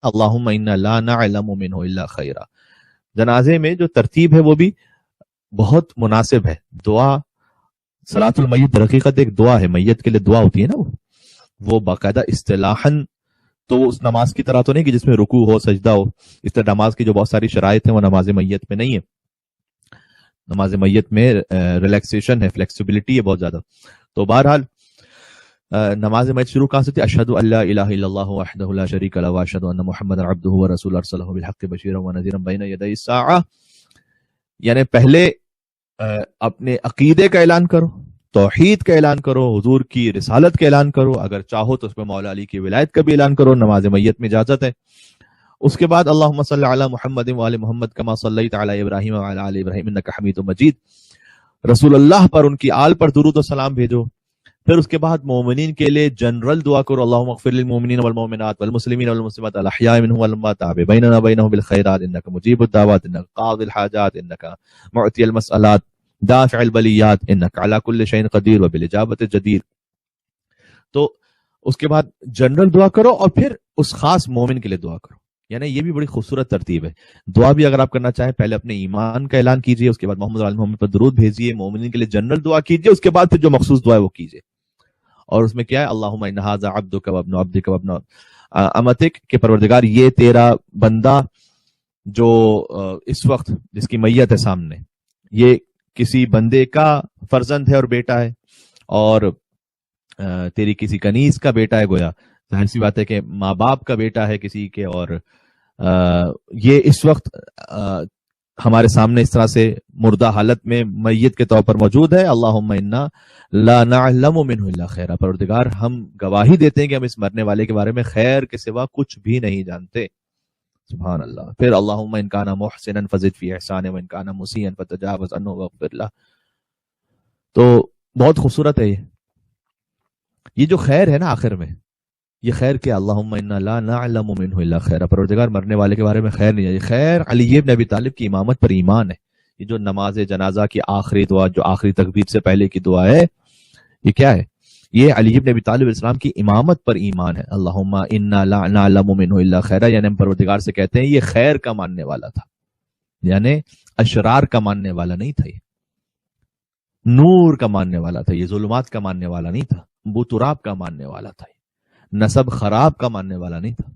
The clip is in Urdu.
اللہم انا لا نعلم منہ الا خیرا. جنازے میں جو ترتیب ہے وہ بھی بہت مناسب ہے. دعا صلاۃ المیت حقیقت ایک دعا ہے، میت کے لیے دعا ہوتی ہے نا، وہ باقاعدہ اصطلاحاً تو اس نماز کی طرح تو نہیں کہ جس میں رکوع ہو سجدہ ہو. اس طرح نماز کی جو بہت ساری شرائط ہیں وہ نماز میت میں نہیں ہے. نماز میت میں ریلیکسیشن ہے، فلیکسیبلٹی ہے بہت زیادہ. تو بہرحال نماز میت شروع کہاں سے تھی؟ اشہد ان لا الہ الا اللہ وحدہ لا شریک لہ واشہد ان محمدا عبدہ ورسولہ ارسلہ بالحق بشیرا ونذیرا بین یدی الساعہ. یعنی پہلے اپنے عقیدے کا اعلان کرو، توحید کا اعلان کرو، حضور کی رسالت کا اعلان کرو، اگر چاہو تو اس میں مولا علی کی ولایت کا بھی اعلان کرو. نماز میت میں اجازت ہے. اس کے بعد اللہم صلی علی محمد وعلی محمد کما صلیت علی ابراہیم وعلی آل ابراہیم انک حمید مجید. رسول اللہ پر، ان کی آل پر درود و سلام بھیجو. پھر اس کے بعد مومنین کے لیے جنرل دعا کرو، اللہم اغفر للمؤمنین والمؤمنات والمسلمین والمسلمات الاحیاء منهم والاموات بیننا بینهم بالخیرات انک مجیب الدعوات انک قاضی الحاجات انک معطی المسئلات دافع البلیات انک علی کل شیء قدیر وبالاجابۃ جدیر. تو اس کے بعد جنرل دعا کرو اور پھر اس خاص مومن کے لیے دعا کرو. یعنی یہ بھی بڑی خوبصورت ترتیب ہے. دعا بھی اگر آپ کرنا چاہیں پہلے اپنے ایمان کا اعلان کیجئے، اس کے بعد محمد علی محمد پر درود بھیجیے، مومنین کے لیے جنرل دعا کیجئے، اس کے بعد پھر جو مخصوص دعا ہے وہ کیجئے. اور اس میں کیا ہے؟ اللہم ان ھذا عبدک وابن عبدک وابن امتک، کہ پروردگار یہ تیرا بندہ جو اس وقت جس کی میت ہے سامنے، یہ کسی بندے کا فرزند ہے اور بیٹا ہے، اور تیری کسی کنیز کا بیٹا ہے. گویا ظاہر سی بات ہے کہ ماں باپ کا بیٹا ہے کسی کے، اور یہ اس وقت ہمارے سامنے اس طرح سے مردہ حالت میں میت کے طور پر موجود ہے. اللہم انا لا نعلم منہ الا خیرا، پروردگار ہم گواہی دیتے ہیں کہ ہم اس مرنے والے کے بارے میں خیر کے سوا کچھ بھی نہیں جانتے. سبحان اللہ. پھر اللہم ان کان محسنا فزد فی احسانہ وان کان مسیئا فتجاوز عنہ واغفر لہ. تو بہت خوبصورت ہے یہ جو خیر ہے نا آخر میں، یہ خیر کیا؟ اللہم انا لا نعلم منہ الا خیرا، پروردگار مرنے والے کے بارے میں خیر نہیں ہے. یہ خیر علی بن ابی طالب کی امامت پر ایمان ہے. یہ جو نماز جنازہ کی آخری دعا، جو آخری تکبیر سے پہلے کی دعا ہے، یہ کیا ہے؟ یہ علی بن ابی طالب علیہ السلام کی امامت پر ایمان ہے. اللہم انا لا نعلم منہ الا خیرا، یعنی ہم پروردگار سے کہتے ہیں یہ خیر کا ماننے والا تھا، یعنی اشرار کا ماننے والا نہیں تھا، یہ نور کا ماننے والا تھا، یہ ظلمات کا ماننے والا نہیں تھا، بو تراب کا ماننے والا تھا، نسب خراب کا ماننے والا نہیں تھا.